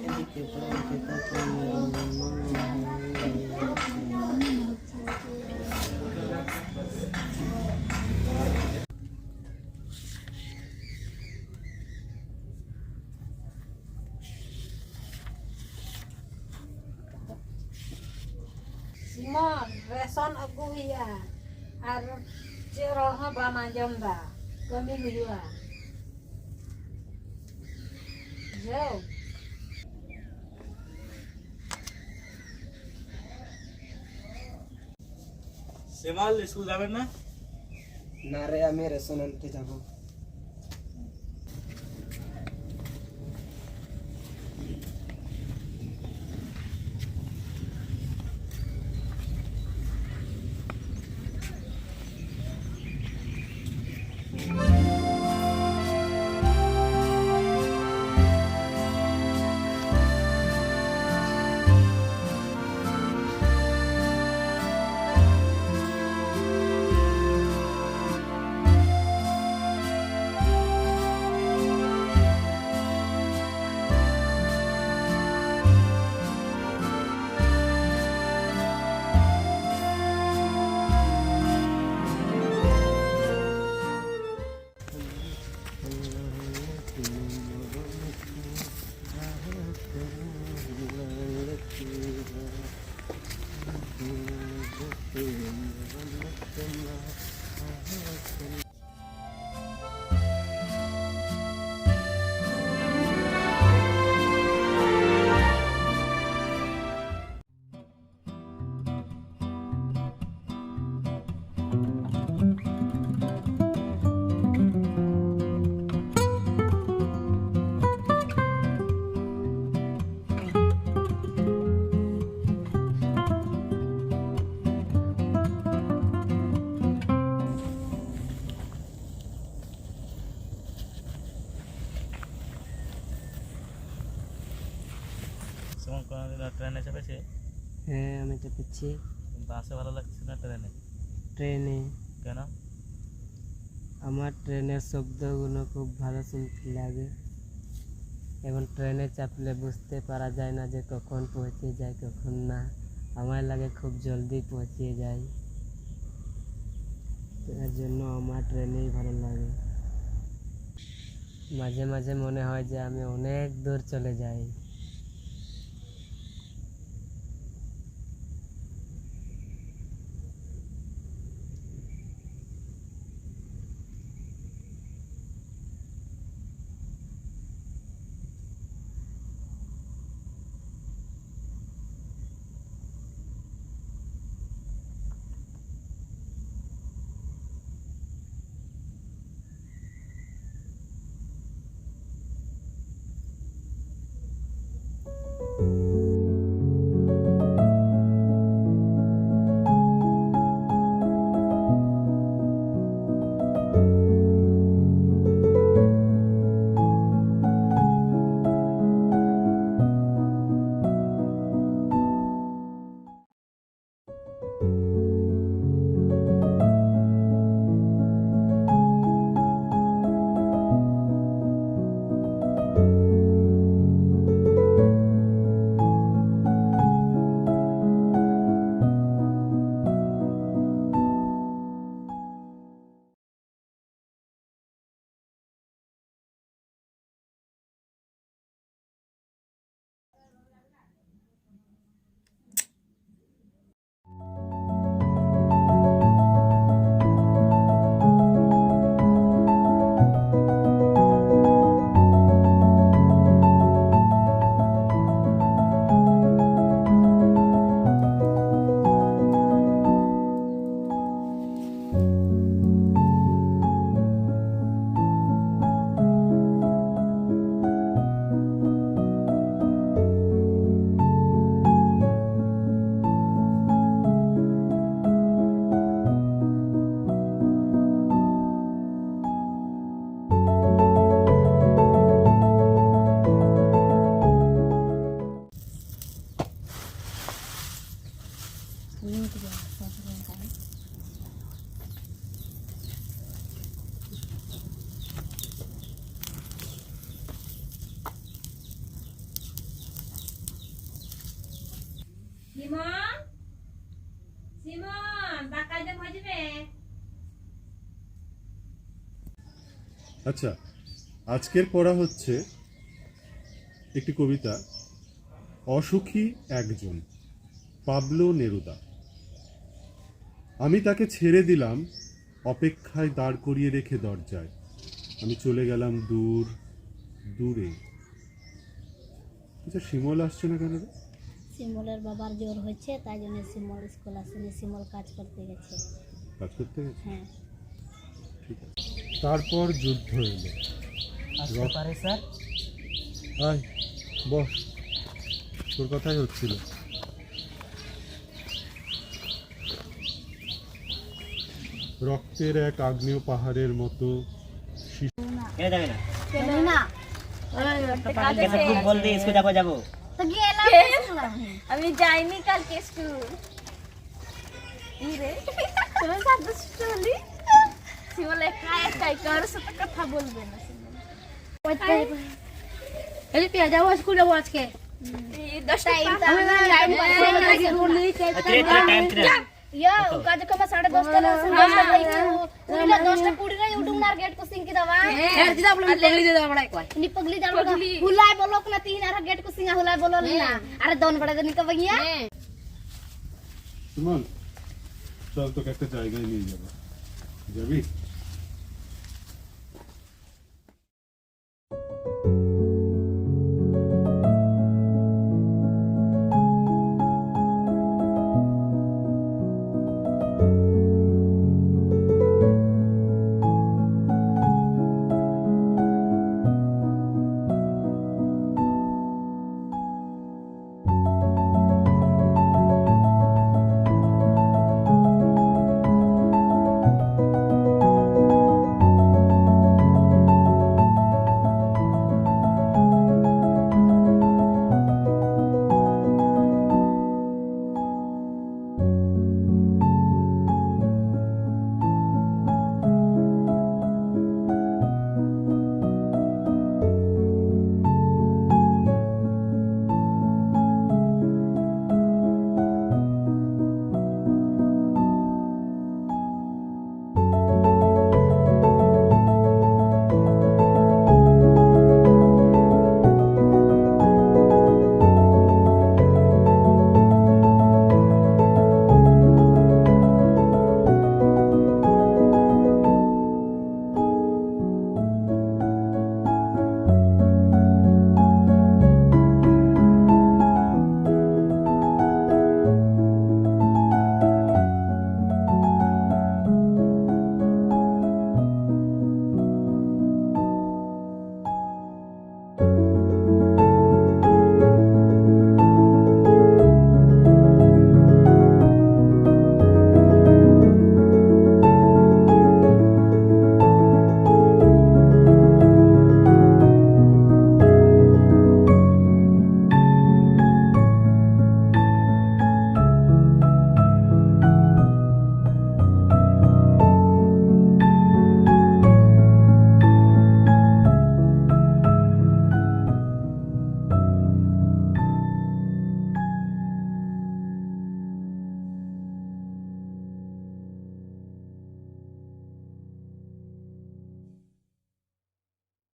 এদিকে পড়াতে থাকো Simon, reson aku ya. Arep ciroha pamajam dah. Kami berdua. Jauh. সেমাল স্কুল যাবেন না? না রে, আমি রেশন আনতে যাবো। সেমন কোনোদিন ট্রেনে চেপেছে? হ্যাঁ, আমি চেপেছি। বাসে ভালো লাগছে না ট্রেনে? ট্রেনে। কেন? আমার ট্রেনের শব্দগুলো খুব ভালো শুনতে লাগে এবং ট্রেনে চাপলে বুঝতে পারা যায় না যে কখন পৌঁছে যায় কখন না। আমার লাগে খুব জলদি পৌঁছে যায়, এর জন্য আমার ট্রেনেই ভালো লাগে। মাঝে মাঝে মনে হয় যে আমি অনেক দূর চলে যাই। আচ্ছা, আজকের পড়া হচ্ছে একটি কবিতা, অসুখী একজন, পাবলো নেরুদা। আমি তাকে ছেড়ে দিলাম অপেক্ষায় দাঁড় করিয়ে রেখে দরজায়, আমি চলে গেলাম দূর দূরে। আচ্ছা, শিমল আসছে না কেন রে? শিমলের বাবার জ্বর হয়েছে, তাই জন্য শিমল স্কুল আসেনি, শিমল কাজ করতে গেছে। কাজ করতে গেছে? হ্যাঁ। ঠিক আছে। তারপর যুদ্ধ এলো। আসতে পারে স্যার? আয় বস, তোর কথাই হচ্ছিল। রক্তের এক আগ্নেয় পাহাড়ের মতো কেন যাবে না? কেন না? কেন খুব বলদি স্কুল যাবো যাবো? তো গেলাম। আমি যাইনি কালকে স্কুল। কি রে তুমি সাথে চলি শিমল একাই কারোর সাথে কথা বলবে না শিমল। এই পিয়া যাবো, স্কুল যাবো আজকে। এই 10টা টাইম কিরা? ইয়া কাজ কমা 10:30 ला 10:00 पूरा 10:20 रे उठूं ना गेट को सिंह की दवा है दिदा बोल पगली दे दवा बड़ा कोई नी पगली जान हुलाय बोलो ना 3 गेट को सिंह हुलाय बोलो ना अरे दोन बड़े दिन का भैया সুমন, চল তোকে একটা জায়গায় নিয়ে যাবো, যাবি?